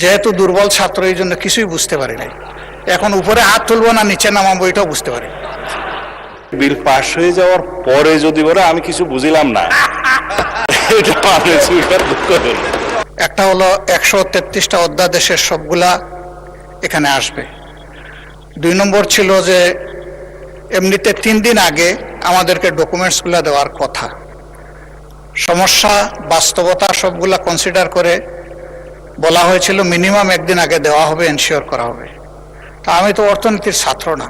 যেহেতু দুর্বল ছাত্র, এই জন্য কিছুই বুঝতে পারি নাই। এখন উপরে হাত তুলবো না নিচে নামাবো এটাও বুঝতে পারি। বিল পাশ হয়ে যাওয়ার পরে যদি বলে আমি কিছু বুঝিলাম না, এটা আমি স্বীকার করি। একটা হলো 133টা অধ্যাদেশের সবগুলা এখানে আসবে। 2 নম্বর ছিল যে এমনিতে 3 দিন আগে আমাদেরকে ডকুমেন্টসগুলো দেওয়ার কথা। সমস্যা বাস্তবতা সবগুলা কনসিডার করে বলা হয়েছিল মিনিমাম 1 দিন আগে দেওয়া হবে, এনশিওর করা হবে। তা আমি তো অর্থনীতির ছাত্র না,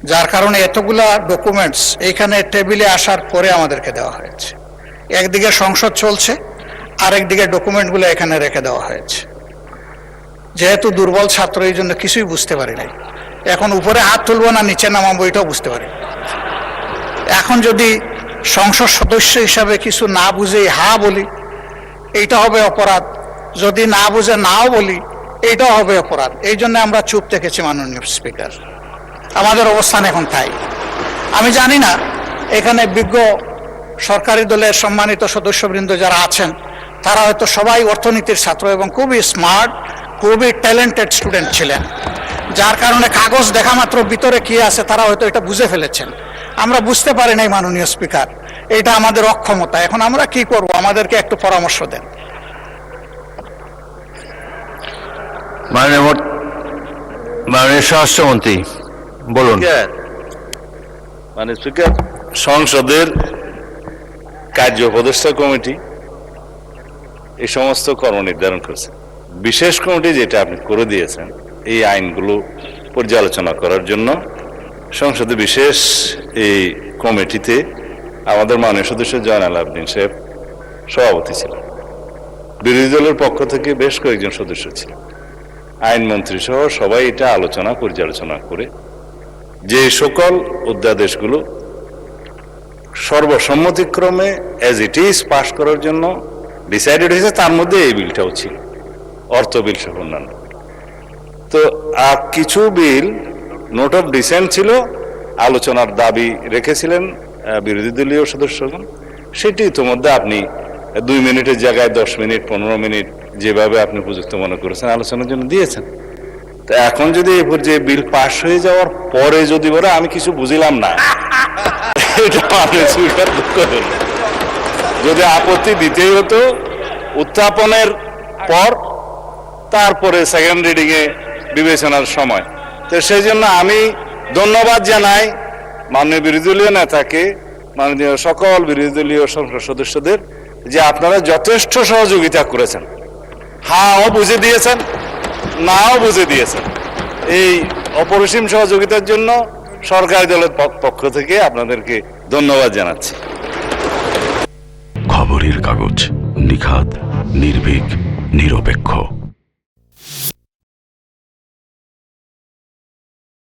যার কারণে এতগুলা ডকুমেন্টস এইখানে টেবিলে আসার পরে আমাদেরকে দেওয়া হয়েছে। একদিকে সংসদ চলছে, আরেকদিকে ডকুমেন্টগুলো এখানে রেখে দেওয়া হয়েছে। যেহেতু দুর্বল ছাত্র, এই জন্য কিছুই বুঝতে পারি নাই। এখন উপরে হাত তুলবো না নিচে নামাবো এটাও বুঝতে পারি। এখন যদি সংসদ সদস্য হিসাবে কিছু না বুঝেই হা বলি, এইটা হবে অপরাধ। যদি না বুঝে নাও বলি, এইটাও হবে অপরাধ। এই জন্য আমরা চুপ থেকেছি মাননীয় স্পিকার। আমাদের অবস্থান এখন তাই। আমি জানি না এখানে বিজ্ঞ সরকারি দলের সম্মানিত সদস্যবৃন্দ যারা আছেন, তারা হয়তো সবাই অর্থনীতির ছাত্র এবং খুবই স্মার্ট, খুবই ট্যালেন্টেড স্টুডেন্ট ছিলেন, যার কারণে কাগজ দেখা মাত্র ভিতরে কি আছে তারা হয়তো এটা বুঝে ফেলেছেন। আমরা বুঝতে পারি নাই মাননীয় স্পিকার, এটা আমাদের অক্ষমতা। এখন আমরা কি করব, আমাদেরকে একটু পরামর্শ দেন। মাননীয় স্বরাষ্ট্রমন্ত্রী বলুন। মানে স্পিকার, সংসদের কার্য উপদেষ্টা কমিটি এই সমস্ত কর্ম নির্ধারণ করেছে। বিশেষ কমিটি যেটা আপনি করে দিয়েছেন এই আইনগুলো পর্যালোচনা করার জন্য, সংসদে বিশেষ এই কমিটিতে আমাদের মাননীয় সদস্য জয়নাল আবদিন সাহেব সভাপতি ছিলেন। বিরোধী দলের পক্ষ থেকে বেশ কয়েকজন সদস্য ছিলেন, আইনমন্ত্রী সহ সবাই এটা আলোচনা পর্যালোচনা করে যে সকল অধ্যাদেশগুলো সর্বসম্মতিক্রমে এজ ইট ইজ পাস করার জন্য ডিসাইডেড হয়েছে, তার মধ্যে এই বিলটাও ছিল, অর্থ বিল সহ অন্যান্য। তো কিছু বিল নোট অফ ডিসেন্ট ছিল, আলোচনার দাবি রেখেছিলেন বিরোধী দলীয় সদস্যগণ। সেটি ইতিমধ্যে আপনি 2 মিনিটের জায়গায় 10 মিনিট 15 মিনিট যেভাবে আপনি উপযুক্ত মনে করেছেন আলোচনার জন্য দিয়েছেন। তো এখন যদি এই পর্যায়ে বিল পাশ হয়ে যাওয়ার পরে যদি বলে আমি কিছু বুঝিলাম না, এটা আমি স্বীকার করি। যদি আপত্তি দিতেই হতো উত্থাপনের পর, তারপরে সেকেন্ড রিডিং এ বিবেচনার সময়। তো সেই জন্য আমি ধন্যবাদ জানাই মাননীয় বিরোধী দলীয় নেতাকে, মাননীয় সকল বিরোধী দলীয় সংসদ সদস্যদের, যে আপনারা যথেষ্ট সহযোগিতা করেছেন। হাও বুঝে দিয়েছেন, নাও বুঝে দিয়েছেন। এই অপরিসীম সহযোগিতার জন্য সরকারি দলের পক্ষ থেকে আপনাদেরকে ধন্যবাদ জানাচ্ছি। খবরের কাগজ, নিখাত, নির্ভীক, নিরপেক্ষ।